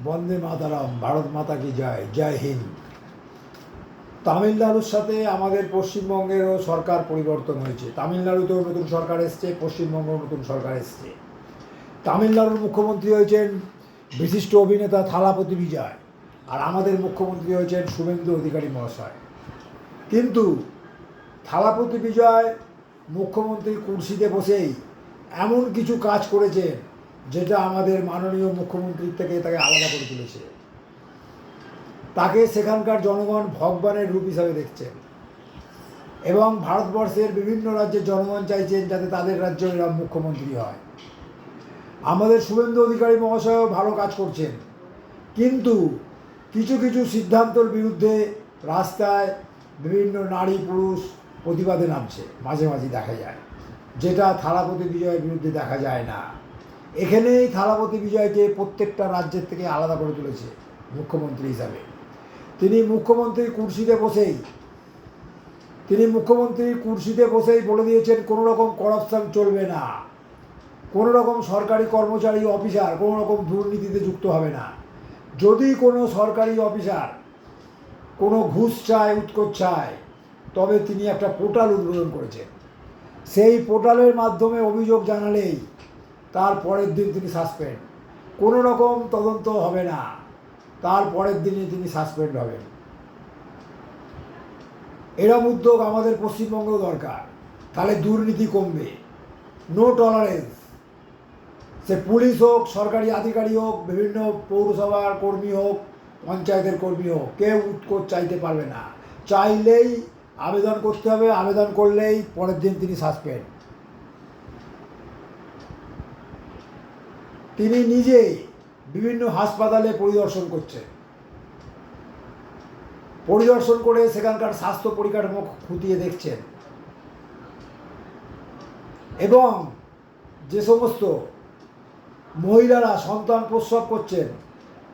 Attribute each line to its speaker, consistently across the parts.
Speaker 1: বন্দে মাতারাম, ভারত মাতা কি জয়, জয় হিন্দ। তামিলনাড়ুর সাথে আমাদের পশ্চিমবঙ্গেরও সরকার পরিবর্তন হয়েছে। তামিলনাড়ুতেও নতুন সরকার এসছে, পশ্চিমবঙ্গেও নতুন সরকার এসছে। তামিলনাড়ুর মুখ্যমন্ত্রী হয়েছেন বিশিষ্ট অভিনেতা থালাপতি বিজয়, আর আমাদের মুখ্যমন্ত্রী হয়েছেন শুভেন্দু অধিকারী মহাশয়। কিন্তু থালাপতি বিজয় মুখ্যমন্ত্রীর কুর্সিতে বসেই এমন কিছু কাজ করেছেন যেটা আমাদের মাননীয় মুখ্যমন্ত্রীর থেকে তাকে আলাদা করে তুলেছে। তাকে সেখানকার জনগণ ভগবানের রূপ হিসাবে দেখছেন এবং ভারতবর্ষের বিভিন্ন রাজ্যের জনগণ চাইছেন যাতে তাদের রাজ্যে এরকম মুখ্যমন্ত্রী হয়। আমাদের শুভেন্দু অধিকারী মহাশয়ও ভালো কাজ করছেন, কিন্তু কিছু কিছু সিদ্ধান্তর বিরুদ্ধে রাস্তায় বিভিন্ন নারী পুরুষ প্রতিবাদে নামছে, মাঝে মাঝে দেখা যায়, যেটা থালাপতি বিজয়ের বিরুদ্ধে দেখা যায় না। এখানেই থালাপতি বিজয়কে প্রত্যেকটা রাজ্যের থেকে আলাদা করে তুলেছে মুখ্যমন্ত্রী হিসাবে। তিনি মুখ্যমন্ত্রীর কুর্সিতে বসেই বলে দিয়েছেন কোনো রকম করাপশন চলবে না, কোনো রকম সরকারি কর্মচারী অফিসার কোনো রকম দুর্নীতিতে যুক্ত হবে না। যদি কোনো সরকারি অফিসার কোনো ঘুষ চায়, উৎকোচ চায়, তবে তিনি একটা পোর্টাল উদ্বোধন করেছেন। সেই পোর্টালের মাধ্যমে অভিযোগ জানালেই তার পরের দিন তিনি সাসপেন্ড, কোনো রকম তদন্ত হবে না, তার পরের দিনই তিনি সাসপেন্ড হবেন। এরকম উদ্যোগ আমাদের পশ্চিমবঙ্গেও দরকার, তাহলে দুর্নীতি কমবে। নো টলারেন্স, সে পুলিশ হোক, সরকারি আধিকারিক হোক, বিভিন্ন পৌরসভার কর্মী হোক, পঞ্চায়েতের কর্মী হোক, কেউ উৎকোচ চাইতে পারবে না। চাইলেই আবেদন করতে হবে, আবেদন করলেই পরের দিন তিনি সাসপেন্ড। তিনি নিজে বিভিন্ন হাসপাতালে পরিদর্শন করছেন, পরিদর্শন করে সেখানকার স্বাস্থ্য পরিকাঠামো খতিয়ে দেখছেন এবং যে সমস্ত মহিলারা সন্তান প্রসব করছেন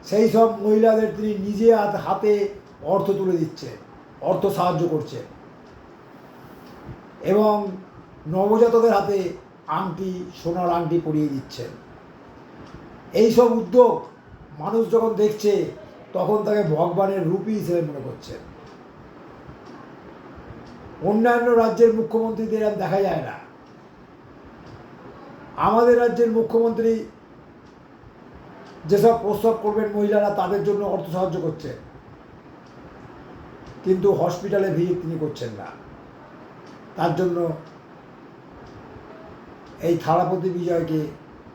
Speaker 1: সেই সব মহিলাদের তিনি নিজে হাতে অর্থ তুলে দিচ্ছেন, অর্থ সাহায্য করছেন এবং নবজাতকের হাতে আংটি, সোনার আংটি পরিয়ে দিচ্ছেন। এই সব উদ্যোগ মানুষ যখন দেখছে তখন তাকে ভগবানের রূপী হিসেবে মনে করছেন। অন্যান্য রাজ্যের মুখ্যমন্ত্রীদের আর দেখা যায় না। আমাদের রাজ্যের মুখ্যমন্ত্রী যেসব প্রস্তাব করবেন মহিলারা, তাদের জন্য অর্থ সাহায্য করছেন, কিন্তু হসপিটালে ভিড় তিনি করছেন না। তার জন্য এই থালাপতি বিজয়কে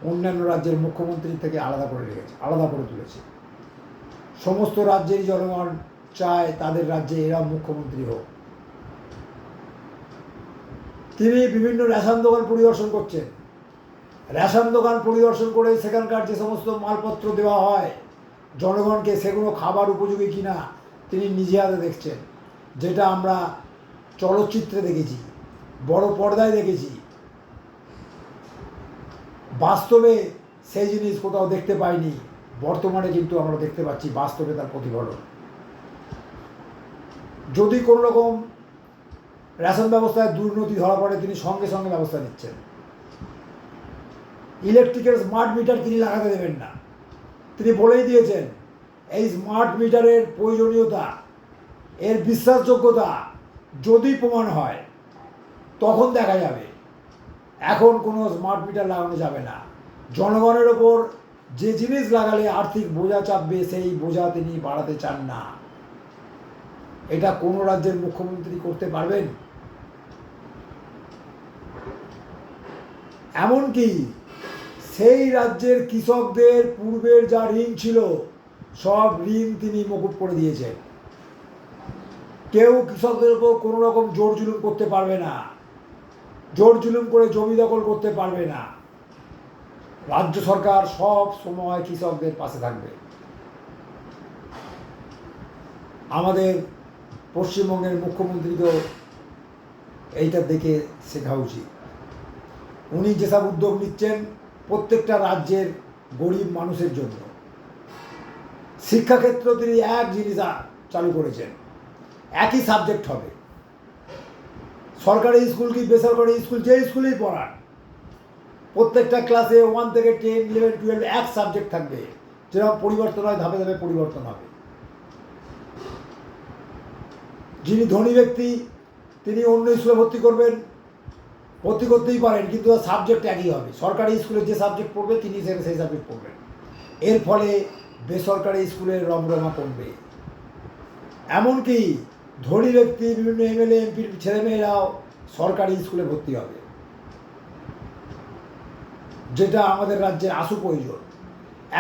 Speaker 1: অন্যান্য রাজ্যের মুখ্যমন্ত্রীর থেকে আলাদা করে তুলেছে। সমস্ত রাজ্যেরই জনগণ চায় তাদের রাজ্যে এরা মুখ্যমন্ত্রী হোক। তিনি বিভিন্ন রেশন দোকান পরিদর্শন করছেন, রেশন দোকান পরিদর্শন করে সেখানকার যে সমস্ত মালপত্র দেওয়া হয় জনগণকে, সেগুলো খাবার উপযোগী কিনা তিনি নিজে হাতে দেখছেন, যেটা আমরা চলচ্চিত্রে দেখেছি, বড় পর্দায় দেখেছি। বাস্তবে সেই জিনিস কোথাও দেখতে পাইনি, বর্তমানে কিন্তু আমরা দেখতে পাচ্ছি বাস্তবে তার প্রতিফলন। যদি কোনো রকম রেশন ব্যবস্থায় দুর্নীতি ধরা পড়ে তিনি সঙ্গে সঙ্গে ব্যবস্থা নিচ্ছেন। ইলেকট্রিকের স্মার্ট মিটার তিনি লাগাতে দেবেন না, তিনি বলেই দিয়েছেন এই স্মার্ট মিটারের প্রয়োজনীয়তা, এর বিশ্বাসযোগ্যতা যদি প্রমাণ হয় তখন দেখা যাবে। এখন কোনো স্মার্ট মিটার লাগানো যাবে না। জনগণের ওপর যে জিনিস লাগালে আর্থিক বোঝা চাপবে সেই বোঝা তিনি বাড়াতে চান না। এটা কোনো রাজ্যের মুখ্যমন্ত্রী করতে পারবেন? এমনকি সেই রাজ্যের কৃষকদের পূর্বের যা ঋণ ছিল সব ঋণ তিনি মকুব করে দিয়েছেন। কেউ কৃষকদের ওপর কোনো রকম জোর জুলুম করতে পারবে না, জোর জুলুম করে জমি দখল করতে পারবে না। রাজ্য সরকার সব সময় কৃষকদের পাশে থাকবে। আমাদের পশ্চিমবঙ্গের মুখ্যমন্ত্রীকেও এইটা দেখে শেখা উচিত। উনি যেসব উদ্যোগ নিচ্ছেন প্রত্যেকটা রাজ্যের গরিব মানুষের জন্য। শিক্ষাক্ষেত্র তিনি এক জিনিস চালু করেছেন, একই সাবজেক্ট হবে। সরকারি স্কুল কি বেসরকারি স্কুল, যে স্কুলেই পড়ান, প্রত্যেকটা ক্লাসে 1 থেকে 10, 11, 12 এক সাবজেক্ট থাকবে, যেরকম পরিবর্তন হয় ধাপে ধাপে পরিবর্তন হবে। যিনি ধনী ব্যক্তি তিনি অন্য স্কুলে ভর্তি করবেন, ভর্তি করতেই পারেন, কিন্তু সাবজেক্ট একই হবে। সরকারি স্কুলে যে সাবজেক্ট পড়বে তিনি সেই সাবজেক্ট পড়বেন। এর ফলে বেসরকারি স্কুলের রমরমা কমবে। এমনকি ধনী ব্যক্তি বিভিন্ন এমএলএ এমপির ছেলেমেয়েরাও সরকারি স্কুলে ভর্তি হবে, যেটা আমাদের রাজ্যের আশু প্রয়োজন।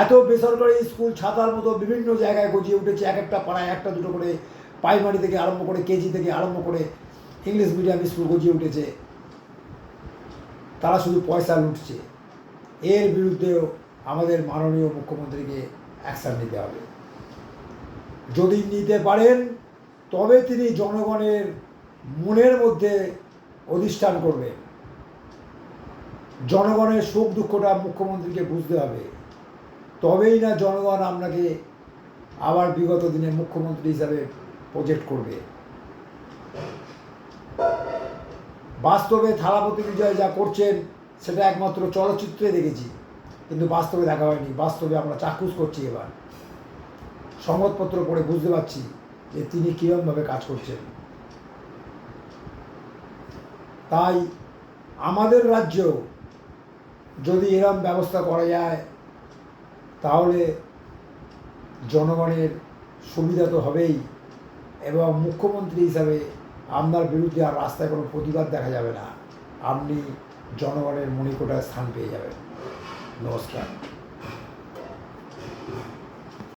Speaker 1: এত বেসরকারি স্কুল ছাতার মতো বিভিন্ন জায়গায় গজিয়ে উঠেছে, এক একটা পাড়ায় একটা দুটো করে, প্রাইমারি থেকে আরম্ভ করে কেজি থেকে আরম্ভ করে ইংলিশ মিডিয়াম স্কুল গজিয়ে উঠেছে। তারা শুধু পয়সা লুটছে। এর বিরুদ্ধেও আমাদের মাননীয় মুখ্যমন্ত্রীকে অ্যাকশান নিতে হবে। যদি নিতে পারেন তবে তিনি জনগণের মনের মধ্যে অধিষ্ঠান করবেন। জনগণের সুখ দুঃখটা মুখ্যমন্ত্রীকে বুঝতে হবে, তবেই না জনগণ আপনাকে আবার বিগত দিনে মুখ্যমন্ত্রী হিসাবে প্রজেক্ট করবে। বাস্তবে থালাপতি বিজয় যা করছেন সেটা একমাত্র চলচ্চিত্রে দেখেছি, কিন্তু বাস্তবে দেখা হয়নি। বাস্তবে আমরা চাক্ষুষ করছি। এবার সংবাদপত্র পড়ে বুঝতে পারছি যে তিনি কীরকমভাবে কাজ করছেন। তাই আমাদের রাজ্যেও যদি এরম ব্যবস্থা করা যায় তাহলে জনগণের সুবিধা তো হবেই, এবং মুখ্যমন্ত্রী হিসাবে আপনার বিরুদ্ধে আর রাস্তায় কোনো প্রতিবাদ দেখা যাবে না। আপনি জনগণের মণিকোটায় স্থান পেয়ে যাবেন। নমস্কার।